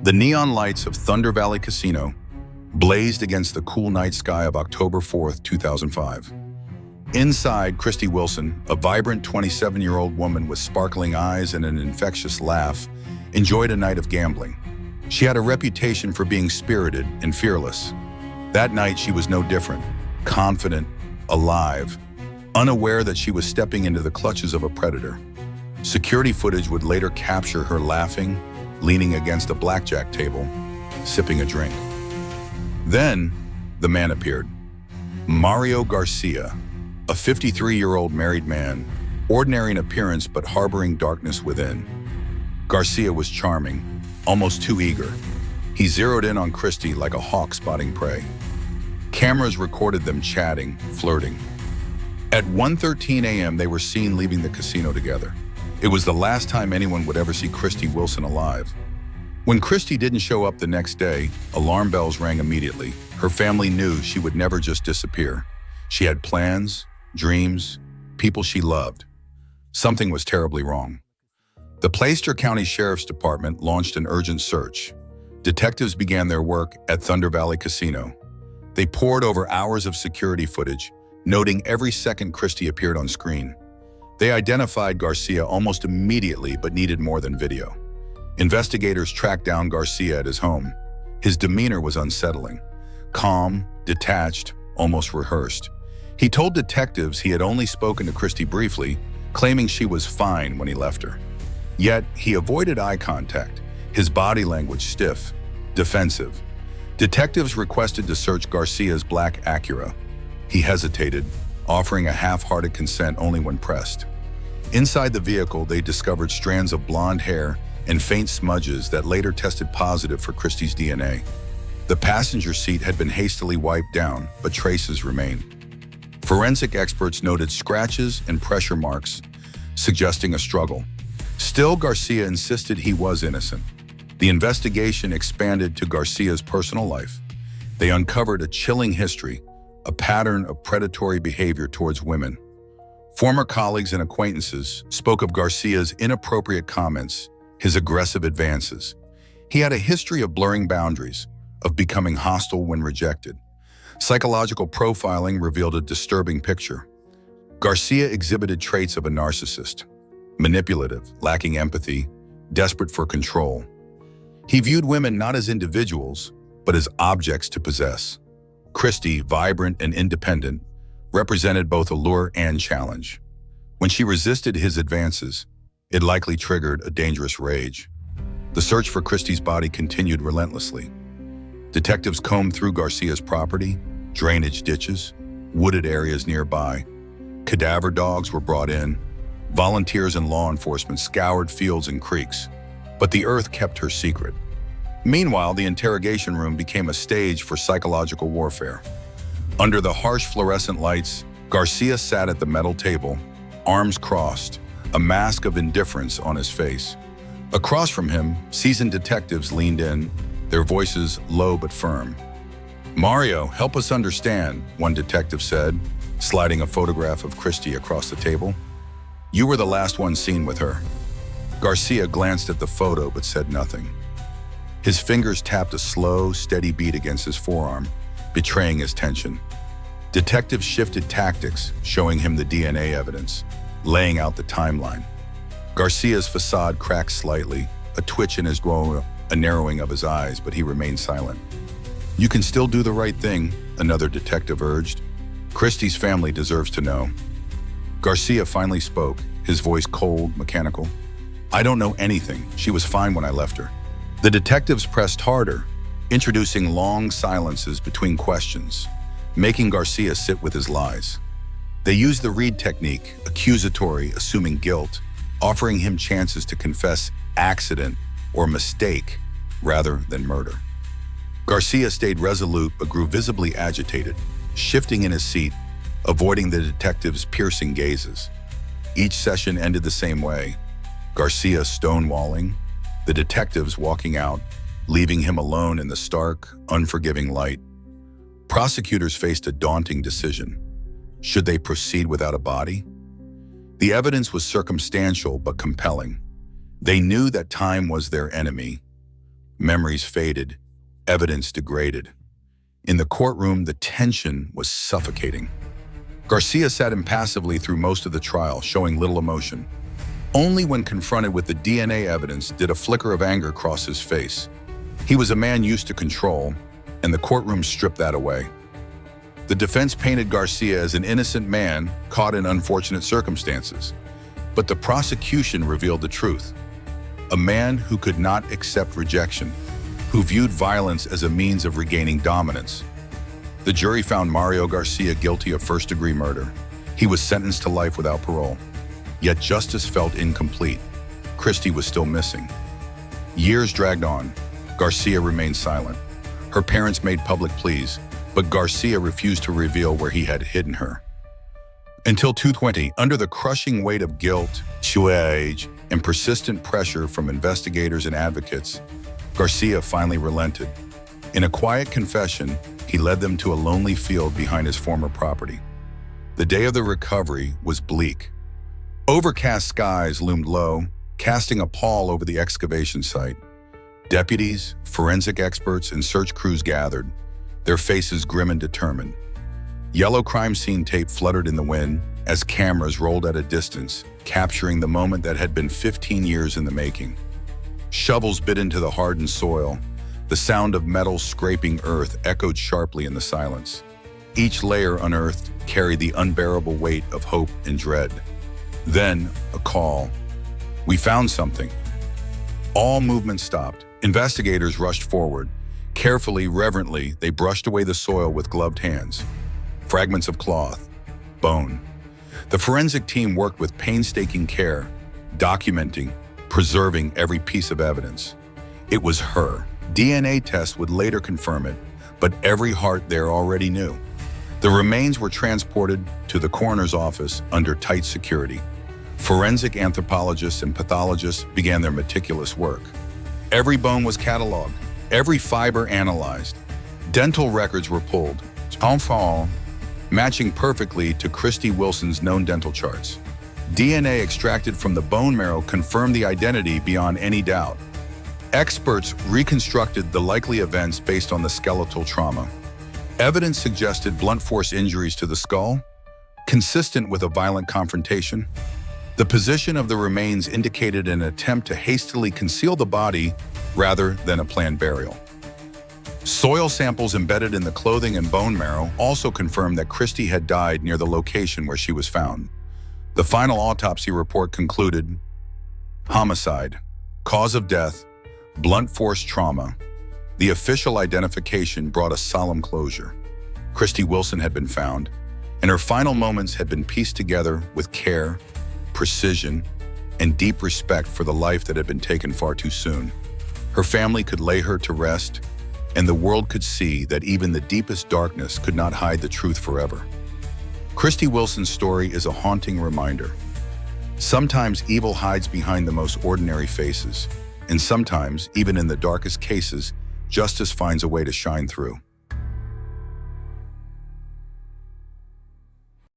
The neon lights of Thunder Valley Casino blazed against the cool night sky of October 4th, 2005. Inside, Christie Wilson, a vibrant 27-year-old woman with sparkling eyes and an infectious laugh, enjoyed a night of gambling. She had a reputation for being spirited and fearless. That night, she was no different, confident, alive, unaware that she was stepping into the clutches of a predator. Security footage would later capture her laughing, leaning against a blackjack table, sipping a drink. Then, the man appeared. Mario Garcia, a 53-year-old married man, ordinary in appearance but harboring darkness within. Garcia was charming, almost too eager. He zeroed in on Christie like a hawk spotting prey. Cameras recorded them chatting, flirting. At 1:13 a.m., they were seen leaving the casino together. It was the last time anyone would ever see Christie Wilson alive. When Christie didn't show up the next day, alarm bells rang immediately. Her family knew she would never just disappear. She had plans, dreams, people she loved. Something was terribly wrong. The Placer County Sheriff's Department launched an urgent search. Detectives began their work at Thunder Valley Casino. They pored over hours of security footage, noting every second Christie appeared on screen. They identified Garcia almost immediately but needed more than video. Investigators tracked down Garcia at his home. His demeanor was unsettling. Calm, detached, almost rehearsed. He told detectives he had only spoken to Christie briefly, claiming she was fine when he left her. Yet, he avoided eye contact, his body language stiff, defensive. Detectives requested to search Garcia's black Acura. He hesitated, offering a half-hearted consent only when pressed. Inside the vehicle, they discovered strands of blonde hair and faint smudges that later tested positive for Christie's DNA. The passenger seat had been hastily wiped down, but traces remained. Forensic experts noted scratches and pressure marks, suggesting a struggle. Still, Garcia insisted he was innocent. The investigation expanded to Garcia's personal life. They uncovered a chilling history, a pattern of predatory behavior towards women. Former colleagues and acquaintances spoke of Garcia's inappropriate comments, his aggressive advances. He had a history of blurring boundaries, of becoming hostile when rejected. Psychological profiling revealed a disturbing picture. Garcia exhibited traits of a narcissist, manipulative, lacking empathy, desperate for control. He viewed women not as individuals, but as objects to possess. Christie, vibrant and independent, represented both allure and challenge. When she resisted his advances, it likely triggered a dangerous rage. The search for Christie's body continued relentlessly. Detectives combed through Garcia's property, drainage ditches, wooded areas nearby. Cadaver dogs were brought in. Volunteers and law enforcement scoured fields and creeks, but the earth kept her secret. Meanwhile, the interrogation room became a stage for psychological warfare. Under the harsh fluorescent lights, Garcia sat at the metal table, arms crossed, a mask of indifference on his face. Across from him, seasoned detectives leaned in, their voices low but firm. "Mario, help us understand," one detective said, sliding a photograph of Christie across the table. "You were the last one seen with her." Garcia glanced at the photo but said nothing. His fingers tapped a slow, steady beat against his forearm, betraying his tension. Detectives shifted tactics, showing him the DNA evidence, laying out the timeline. Garcia's facade cracked slightly, a twitch in his groin, a narrowing of his eyes, but he remained silent. "You can still do the right thing," another detective urged. "Christie's family deserves to know." Garcia finally spoke, his voice cold, mechanical. "I don't know anything. She was fine when I left her." The detectives pressed harder, introducing long silences between questions, making Garcia sit with his lies. They used the Reed technique, accusatory, assuming guilt, offering him chances to confess accident or mistake rather than murder. Garcia stayed resolute but grew visibly agitated, shifting in his seat, avoiding the detectives' piercing gazes. Each session ended the same way, Garcia stonewalling, the detectives walking out, leaving him alone in the stark, unforgiving light. Prosecutors faced a daunting decision. Should they proceed without a body? The evidence was circumstantial but compelling. They knew that time was their enemy. Memories faded, evidence degraded. In the courtroom, the tension was suffocating. Garcia sat impassively through most of the trial, showing little emotion. Only when confronted with the DNA evidence did a flicker of anger cross his face. He was a man used to control, and the courtroom stripped that away. The defense painted Garcia as an innocent man caught in unfortunate circumstances. But the prosecution revealed the truth. A man who could not accept rejection, who viewed violence as a means of regaining dominance. The jury found Mario Garcia guilty of first-degree murder. He was sentenced to life without parole. Yet justice felt incomplete. Christie was still missing. Years dragged on. Garcia remained silent. Her parents made public pleas, but Garcia refused to reveal where he had hidden her. Until 2020, under the crushing weight of guilt, age, and persistent pressure from investigators and advocates, Garcia finally relented. In a quiet confession, he led them to a lonely field behind his former property. The day of the recovery was bleak. Overcast skies loomed low, casting a pall over the excavation site. Deputies, forensic experts, and search crews gathered, their faces grim and determined. Yellow crime scene tape fluttered in the wind as cameras rolled at a distance, capturing the moment that had been 15 years in the making. Shovels bit into the hardened soil. The sound of metal scraping earth echoed sharply in the silence. Each layer unearthed carried the unbearable weight of hope and dread. Then, a call. "We found something." All movement stopped. Investigators rushed forward. Carefully, reverently, they brushed away the soil with gloved hands. Fragments of cloth, bone. The forensic team worked with painstaking care, documenting, preserving every piece of evidence. It was her. DNA tests would later confirm it, but every heart there already knew. The remains were transported to the coroner's office under tight security. Forensic anthropologists and pathologists began their meticulous work. Every bone was cataloged, every fiber analyzed. Dental records were pulled, matching perfectly to Christie Wilson's known dental charts. DNA extracted from the bone marrow confirmed the identity beyond any doubt. Experts reconstructed the likely events based on the skeletal trauma. Evidence suggested blunt force injuries to the skull, consistent with a violent confrontation. The position of the remains indicated an attempt to hastily conceal the body rather than a planned burial. Soil samples embedded in the clothing and bone marrow also confirmed that Christie had died near the location where she was found. The final autopsy report concluded: homicide, cause of death, blunt force trauma. The official identification brought a solemn closure. Christie Wilson had been found, and her final moments had been pieced together with care, precision, and deep respect for the life that had been taken far too soon. Her family could lay her to rest, and the world could see that even the deepest darkness could not hide the truth forever. Christie Wilson's story is a haunting reminder. Sometimes evil hides behind the most ordinary faces, and sometimes, even in the darkest cases, justice finds a way to shine through.